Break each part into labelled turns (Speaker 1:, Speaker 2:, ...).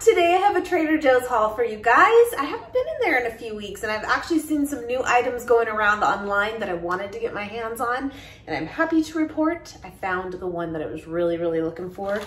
Speaker 1: Today I have a Trader Joe's haul for you guys. I haven't been in there in a few weeks and I've actually seen some new items going around online that I wanted to get my hands on, and I'm happy to report I found the one that I was really looking for.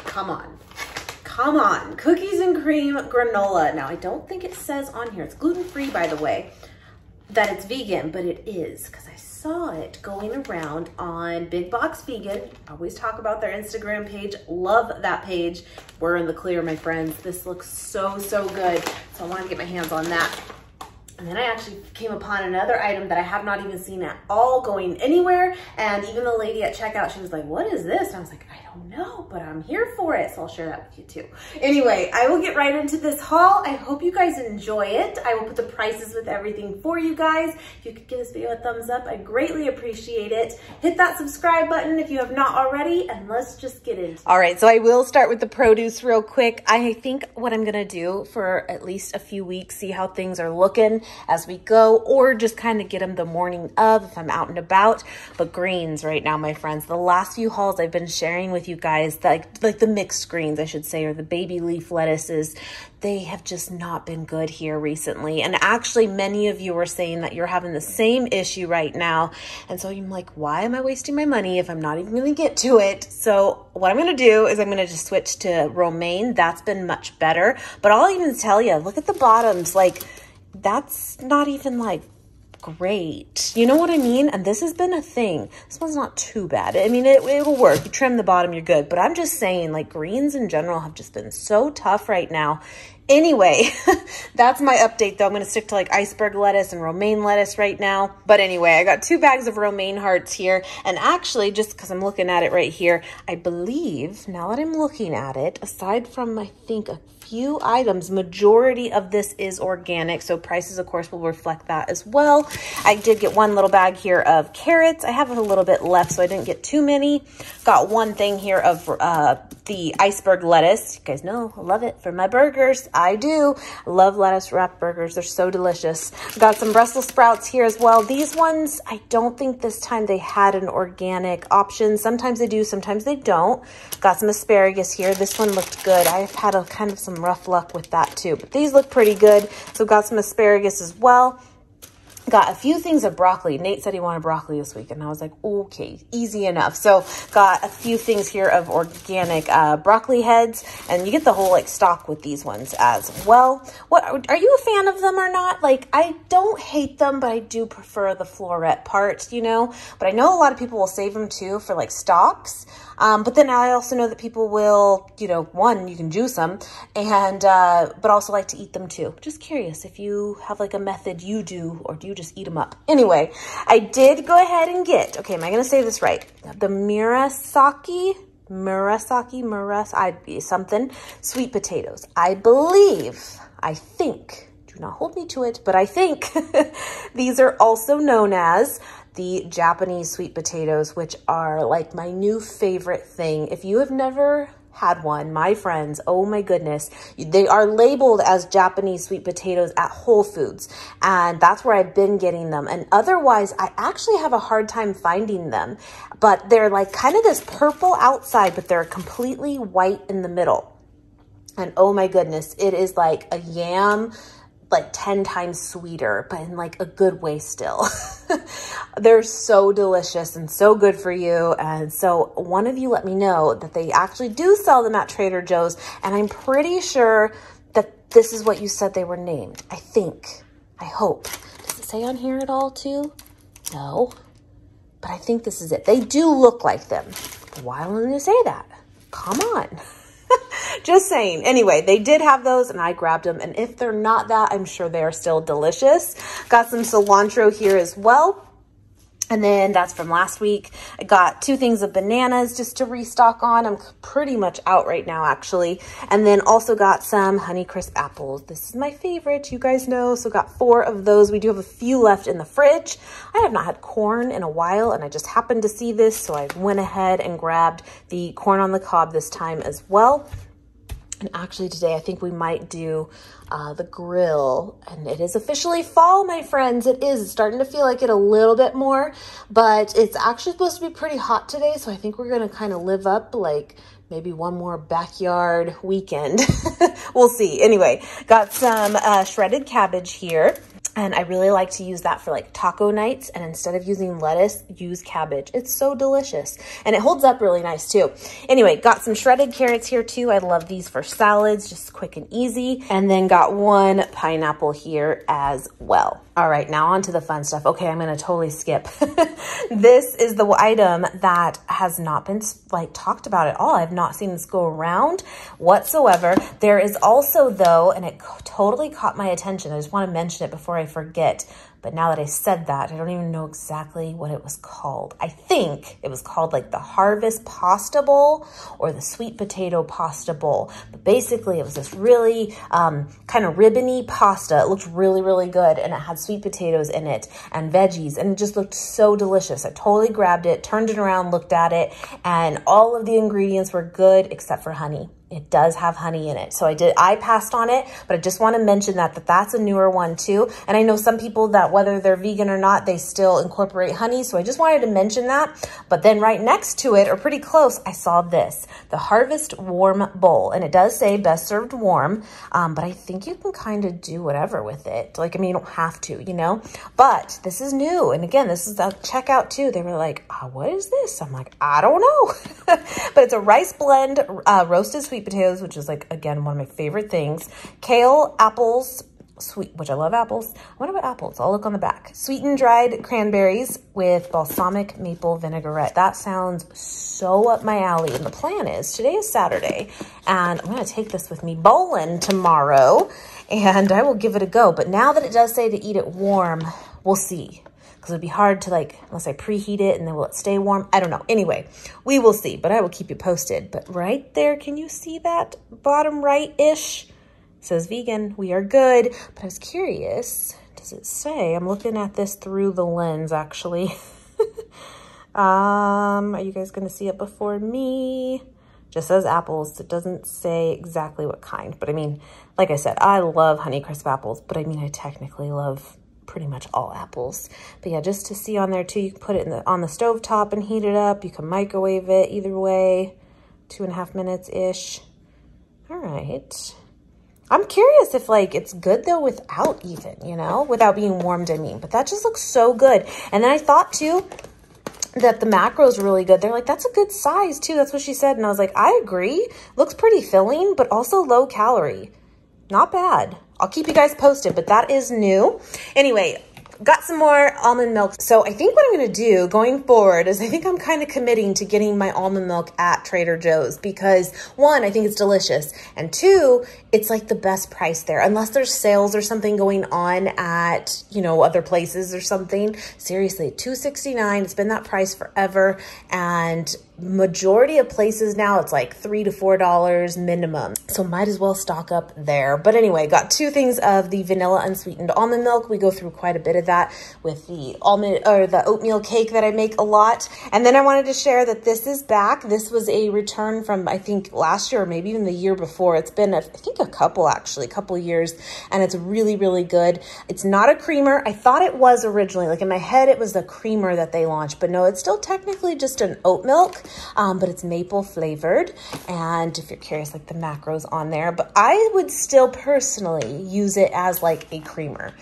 Speaker 1: Come on, cookies and cream granola. Now I don't think it says on here, it's gluten-free by the way, that it's vegan, but it is because I saw it going around on Big Box Vegan. I always talk about their Instagram page. Love that page. We're in the clear, my friends. This looks so good. So I want to get my hands on that. And then I actually came upon another item that I have not even seen at all going anywhere. And even the lady at checkout, she was like, what is this? And I was like, I don't know, but I'm here for it. So I'll share that with you too. Anyway, I will get right into this haul. I hope you guys enjoy it. I will put the prices with everything for you guys. If you could give this video a thumbs up, I greatly appreciate it. Hit that subscribe button if you have not already, and let's just get into it. All right, so I will start with the produce real quick. I think what I'm gonna do for at least a few weeks, see how things are looking as we go, or just kind of get them the morning of if I'm out and about. But greens right now, my friends, the last few hauls I've been sharing with you guys, like the mixed greens, I should say, or the baby leaf lettuces, they have just not been good here recently. And actually many of you are saying that you're having the same issue right now. And so I'm like, why am I wasting my money if I'm not even gonna get to it? So what I'm gonna do is I'm gonna just switch to romaine. That's been much better. But I'll even tell you, look at the bottoms, like that's not even like great. You know what I mean? And this has been a thing. This one's not too bad. I mean, it'll work. You trim the bottom, you're good. But I'm just saying, like, greens in general have just been so tough right now. Anyway, that's my update though. I'm going to stick to like iceberg lettuce and romaine lettuce right now. But anyway, I got 2 bags of romaine hearts here. And actually, just because I'm looking at it right here, I believe, now that I'm looking at it, aside from I think a few items, majority of this is organic. So prices, of course, will reflect that as well. I did get 1 little bag here of carrots. I have a little bit left, so I didn't get too many. Got 1 thing here of the iceberg lettuce. You guys know I love it for my burgers. I do. I love lettuce wrapped burgers. They're so delicious. Got some Brussels sprouts here as well. These ones, I don't think this time they had an organic option. Sometimes they do, sometimes they don't. Got some asparagus here. This one looked good. I've had a kind of some rough luck with that too, but these look pretty good. So got some asparagus as well. Got a few things of broccoli. Nate said he wanted broccoli this week, and I was like, okay, easy enough. So got a few things here of organic broccoli heads, and you get the whole like stock with these ones as well. What are you a fan of them or not? Like, I don't hate them, but I do prefer the floret part, you know. But I know a lot of people will save them too for like stalks. But then I also know that people will, you know, one, you can juice them, and but also like to eat them too. Just curious if you have like a method you do, or do you just eat them up? Anyway, I did go ahead and get, okay, am I going to say this right? The Murasaki something, sweet potatoes. I think, do not hold me to it, but I think these are also known as the Japanese sweet potatoes, which are like my new favorite thing. If you have never had one, my friends, oh my goodness, they are labeled as Japanese sweet potatoes at Whole Foods, and that's where I've been getting them. And otherwise, I actually have a hard time finding them, but they're like kind of this purple outside, but they're completely white in the middle. And oh my goodness, it is like a yam, like 10 times sweeter, but in like a good way still. They're so delicious and so good for you. And so one of you let me know that they actually do sell them at Trader Joe's, and I'm pretty sure that this is what you said they were named. I think, I hope. Does it say on here at all too? No, but I think this is it. They do look like them. Why wouldn't you say that? Come on. Just saying. Anyway, they did have those and I grabbed them. And if they're not that, I'm sure they are still delicious. Got some cilantro here as well. And then that's from last week. I got 2 things of bananas just to restock on. I'm pretty much out right now, actually. And then also got some Honeycrisp apples. This is my favorite, you guys know. So got 4 of those. We do have a few left in the fridge. I have not had corn in a while, and I just happened to see this, so I went ahead and grabbed the corn on the cob this time as well. And actually today, I think we might do the grill. And it is officially fall, my friends. It is. It's starting to feel like it a little bit more. But it's actually supposed to be pretty hot today. So I think we're going to kind of live up like maybe one more backyard weekend. We'll see. Anyway, got some shredded cabbage here. And I really like to use that for like taco nights. And instead of using lettuce, use cabbage. It's so delicious. And it holds up really nice too. Anyway, got some shredded carrots here too. I love these for salads, just quick and easy. And then got one pineapple here as well. All right, now on to the fun stuff. Okay, I'm gonna totally skip. This is the item that has not been like talked about at all. I've not seen this go around whatsoever. There is also though, and it totally caught my attention. I just wanna mention it before I forget. But now that I said that, I don't even know exactly what it was called. I think it was called like the Harvest Pasta Bowl or the Sweet Potato Pasta Bowl. But basically it was this really kind of ribbony pasta. It looked really, really good. And it had sweet potatoes in it and veggies. And it just looked so delicious. I totally grabbed it, turned it around, looked at it. And all of the ingredients were good except for honey. It does have honey in it. So I passed on it, but I just want to mention that's a newer one too. And I know some people that whether they're vegan or not, they still incorporate honey. So I just wanted to mention that. But then right next to it, or pretty close, I saw this, the Harvest Warm Bowl. And it does say best served warm, but I think you can kind of do whatever with it. Like, I mean, you don't have to, you know, but this is new. And again, this is a checkout too. They were like, what is this? I'm like, I don't know. But it's a rice blend, roasted sweet potatoes, which is like, again, one of my favorite things. Kale, apples, sweet, which I love apples. What about apples? I'll look on the back. Sweetened dried cranberries with balsamic maple vinaigrette. That sounds so up my alley. And the plan is, today is Saturday, and I'm going to take this with me bowling tomorrow, and I will give it a go. But now that it does say to eat it warm, we'll see. Because it'd be hard to like, unless I preheat it and then will it stay warm? I don't know. Anyway, we will see, but I will keep you posted. But right there, can you see that bottom right-ish? It says vegan, we are good. But I was curious, does it say? I'm looking at this through the lens actually. Are you guys gonna see it before me? Just says apples. It doesn't say exactly what kind, but I mean, like I said, I love Honeycrisp apples, but I mean, I technically love pretty much all apples. But yeah, just to see on there too, you can put it on the stove top and heat it up. You can microwave it either way, 2.5 minutes-ish. All right. I'm curious if like it's good though without even, you know, without being warmed, I mean. But that just looks so good. And then I thought too that the macros are really good. They're like, that's a good size too. That's what she said. And I was like, I agree. Looks pretty filling, but also low calorie. Not bad. I'll keep you guys posted, but that is new. Anyway, got some more almond milk. So I think what I'm going to do going forward is I think I'm kind of committing to getting my almond milk at Trader Joe's because one, I think it's delicious. And two, it's like the best price there. Unless there's sales or something going on at, you know, other places or something. Seriously, $2.69. It's been that price forever. And majority of places now, it's like $3 to $4 minimum. So might as well stock up there. But anyway, got 2 things of the vanilla unsweetened almond milk. We go through quite a bit of that with the almond or the oatmeal cake that I make a lot. And then I wanted to share that this is back. This was a return from, I think, last year or maybe even the year before. It's been, I think, a couple years, and it's really, really good. It's not a creamer. I thought it was originally, like in my head, it was the creamer that they launched, but no, it's still technically just an oat milk, but it's maple flavored. And if you're curious, like the macros on there, but I would still personally use it as like a creamer.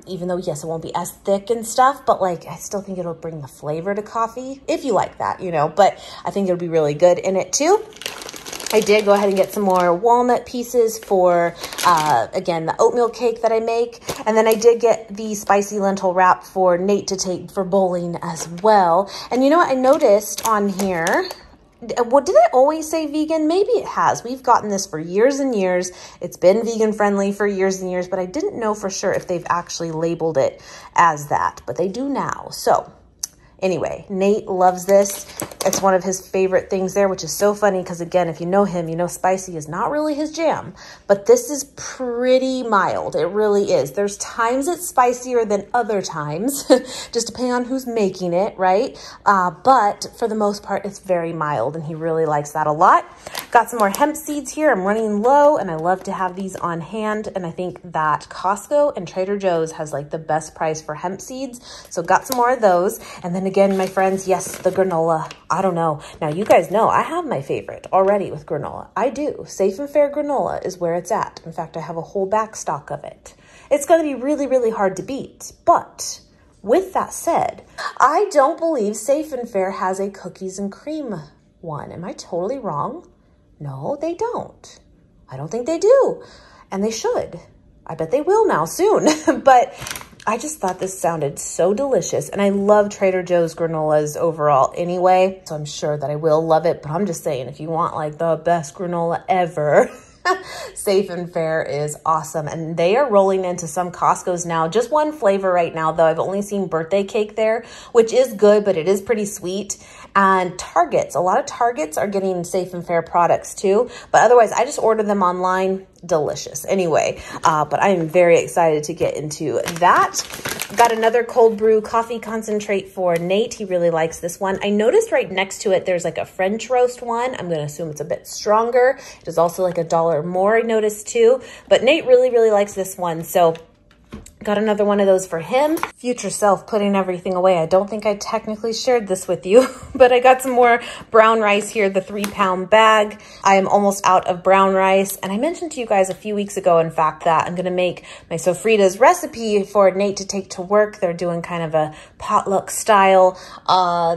Speaker 1: Even though, yes, it won't be as thick and stuff, but like, I still think it'll bring the flavor to coffee if you like that, you know, but I think it'll be really good in it too. I did go ahead and get some more walnut pieces for, again, the oatmeal cake that I make. And then I did get the spicy lentil wrap for Nate to take for bowling as well. And you know what I noticed on here? What did it always say vegan? Maybe it has. We've gotten this for years and years. It's been vegan friendly for years and years, but I didn't know for sure if they've actually labeled it as that, but they do now. So anyway, Nate loves this. It's one of his favorite things there, which is so funny because, again, if you know him, you know spicy is not really his jam. But this is pretty mild. It really is. There's times it's spicier than other times, just depending on who's making it, right? But for the most part, it's very mild, and he really likes that a lot. Got some more hemp seeds here. I'm running low and I love to have these on hand. And I think that Costco and Trader Joe's has like the best price for hemp seeds. So got some more of those. And then again, my friends, yes, the granola. I don't know. Now you guys know I have my favorite already with granola. I do. Safe and Fair granola is where it's at. In fact, I have a whole back stock of it. It's going to be really, really hard to beat. But with that said, I don't believe Safe and Fair has a cookies and cream one. Am I totally wrong? No, they don't. I don't think they do. And they should. I bet they will now soon. But I just thought this sounded so delicious. And I love Trader Joe's granolas overall anyway. So I'm sure that I will love it. But I'm just saying, if you want like the best granola ever, Safe and Fair is awesome. And they are rolling into some Costco's now. Just one flavor right now, though. I've only seen birthday cake there, which is good, but it is pretty sweet. And Targets, a lot of Targets are getting Safe and Fair products too. But otherwise, I just ordered them online. Delicious. Anyway, but I am very excited to get into that. Got another cold brew coffee concentrate for Nate. He really likes this one. I noticed right next to it, there's like a French roast one. I'm going to assume it's a bit stronger. It is also like $1 more, I noticed too. But Nate really, really likes this one. So got another one of those for him. Future self putting everything away. I don't think I technically shared this with you, but I got some more brown rice here, the 3-pound bag. I am almost out of brown rice. And I mentioned to you guys a few weeks ago, in fact, that I'm going to make my sofritas recipe for Nate to take to work. They're doing kind of a potluck style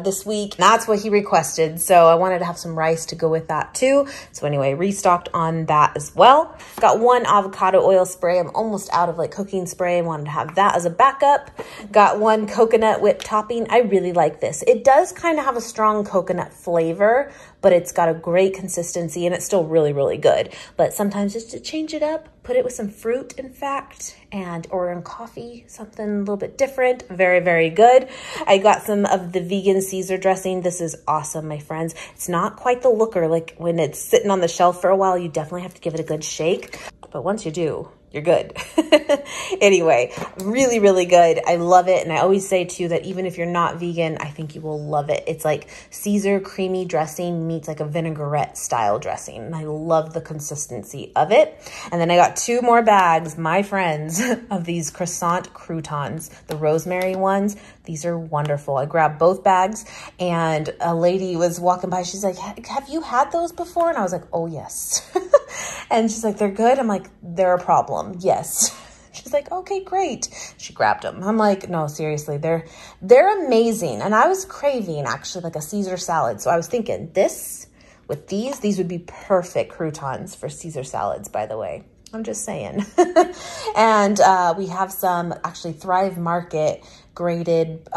Speaker 1: this week. That's what he requested. So I wanted to have some rice to go with that too. So anyway, restocked on that as well. Got one avocado oil spray. I'm almost out of like cooking spray. I wanted to have that as a backup. Got one coconut whipped topping. I really like this. It does kind of have a strong coconut flavor, but it's got a great consistency and it's still really, really good. But sometimes just to change it up, put it with some fruit, in fact, or in coffee, something a little bit different. Very, very good. I got some of the vegan Caesar dressing. This is awesome, my friends. It's not quite the looker like when it's sitting on the shelf for a while. You definitely have to give it a good shake. But once you do, you're good. Anyway, really, really good. I love it. And I always say too that even if you're not vegan, I think you will love it. It's like Caesar creamy dressing meets like a vinaigrette style dressing. And I love the consistency of it. And then I got 2 more bags, my friends, of these croissant croutons, the rosemary ones. These are wonderful. I grabbed both bags and a lady was walking by. She's like, have you had those before? And I was like, oh yes. And she's like, they're good. I'm like, they're a problem. Yes. She's like, okay, great. She grabbed them. I'm like, no, seriously, they're amazing. And I was craving actually like a Caesar salad. So I was thinking this with these would be perfect croutons for Caesar salads, by the way. I'm just saying. And we have some actually Thrive Market grated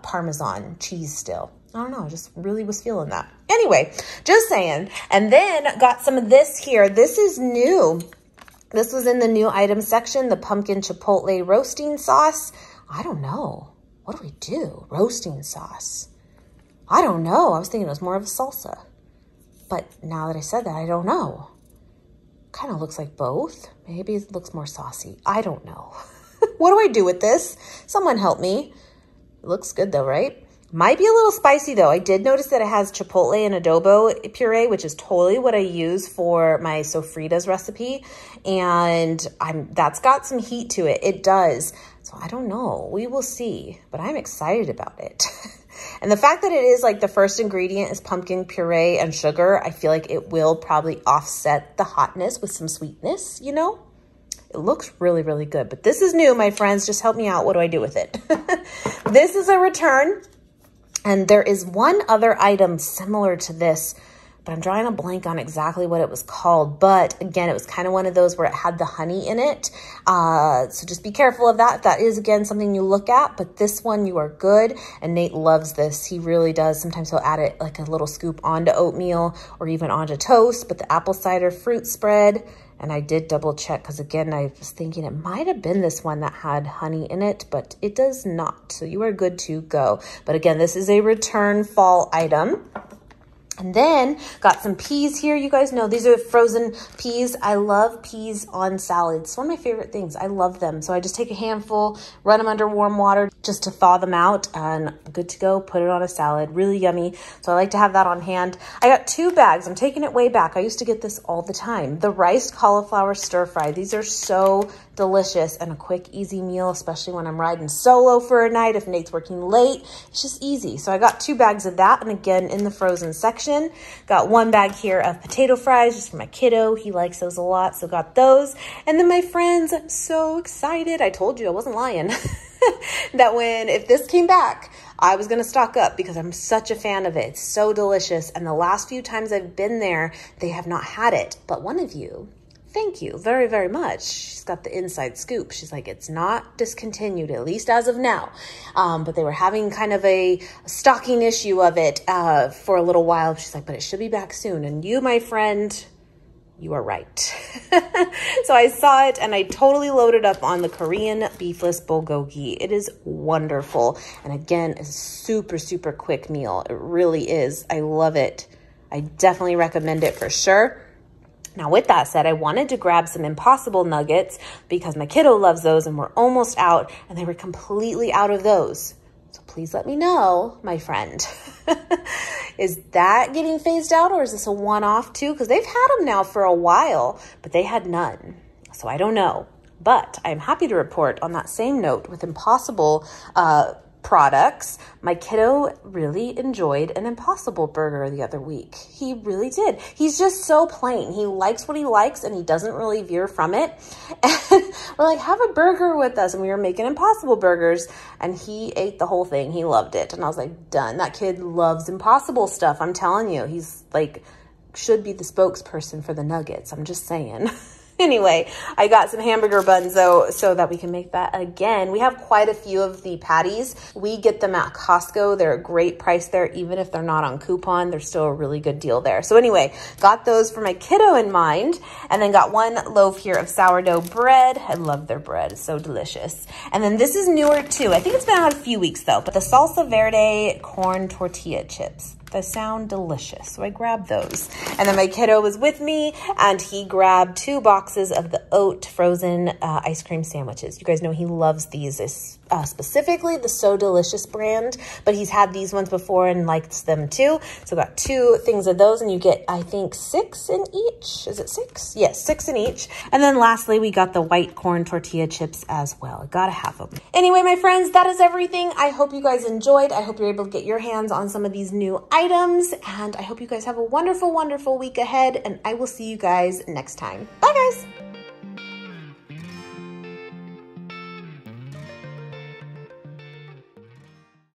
Speaker 1: Parmesan cheese still. I don't know, I just really was feeling that. Anyway, just saying. And then got some of this here. This is new. This was in the new item section, the pumpkin chipotle roasting sauce. I don't know. What do we do? Roasting sauce. I don't know. I was thinking it was more of a salsa. But now that I said that, I don't know. Kind of looks like both. Maybe it looks more saucy. I don't know. What do I do with this? Someone help me. It looks good though, right? Might be a little spicy though. I did notice that it has chipotle and adobo puree, which is totally what I use for my sofritas recipe. And that's got some heat to it. It does. So I don't know. We will see. But I'm excited about it. And the fact that it is like the first ingredient is pumpkin puree and sugar, I feel like it will probably offset the hotness with some sweetness, you know? It looks really, really good. But this is new, my friends. Just help me out. What do I do with it? This is a return. And there is one other item similar to this, but I'm drawing a blank on exactly what it was called. But again, it was kind of one of those where it had the honey in it. So just be careful of that. That is, again, something you look at. But this one, you are good. And Nate loves this. He really does. Sometimes he'll add it like a little scoop onto oatmeal or even onto toast. But the apple cider fruit spread. And I did double check because, again, I was thinking it might have been this one that had honey in it, but it does not. So you are good to go. But again, this is a return fall item. And then got some peas here. You guys know these are frozen peas. I love peas on salads. It's one of my favorite things. I love them. So I just take a handful, run them under warm water just to thaw them out, and good to go. Put it on a salad. Really yummy. So I like to have that on hand. I got 2 bags. I'm taking it way back. I used to get this all the time. The riced cauliflower stir fry. These are so delicious and a quick, easy meal, especially when I'm riding solo for a night. If Nate's working late, it's just easy. So I got 2 bags of that. And again, in the frozen section, got 1 bag here of potato fries just for my kiddo. He likes those a lot. So got those. And then my friends, I'm so excited. I told you I wasn't lying that if this came back, I was going to stock up because I'm such a fan of it. It's so delicious. And the last few times I've been there, they have not had it. But one of you, thank you very, very much. She's got the inside scoop. She's like, it's not discontinued, at least as of now. But they were having kind of a stocking issue of it for a little while. She's like, but it should be back soon. And you, my friend, you are right. So I saw it and I totally loaded up on the Korean beefless bulgogi. It is wonderful. And again, it's a super, super quick meal. It really is. I love it. I definitely recommend it for sure. Now, with that said, I wanted to grab some Impossible nuggets because my kiddo loves those and we're almost out, and they were completely out of those. So please let me know, my friend. Is that getting phased out, or is this a one-off too? Because they've had them now for a while, but they had none. So I don't know. But I'm happy to report on that same note with Impossible products, my kiddo really enjoyed an Impossible burger the other week. He really did. He's just so plain. He likes what he likes and he doesn't really veer from it. And we're like, have a burger with us. And we were making Impossible burgers and he ate the whole thing. He loved it. And I was like, done. That kid loves Impossible stuff. I'm telling you, he's like, should be the spokesperson for the nuggets. I'm just saying. Anyway, I got some hamburger buns though, so that we can make that again. We have quite a few of the patties. We get them at Costco. They're a great price there. Even if they're not on coupon, they're still a really good deal there. So anyway, got those for my kiddo in mind, and then got 1 loaf here of sourdough bread. I love their bread. It's so delicious. And then this is newer too. I think it's been out a few weeks though, but the salsa verde corn tortilla chips. They sound delicious. So I grabbed those. And then my kiddo was with me and he grabbed 2 boxes of the oat frozen ice cream sandwiches. You guys know he loves these, specifically the So Delicious brand, but he's had these ones before and likes them too. So got 2 things of those, and you get, I think, 6 in each. Is it 6? Yes, 6 in each. And then lastly, we got the white corn tortilla chips as well. I gotta have them. Anyway, my friends, that is everything. I hope you guys enjoyed. I hope you're able to get your hands on some of these new items, and I hope you guys have a wonderful, wonderful week ahead, and I will see you guys next time. Bye, guys.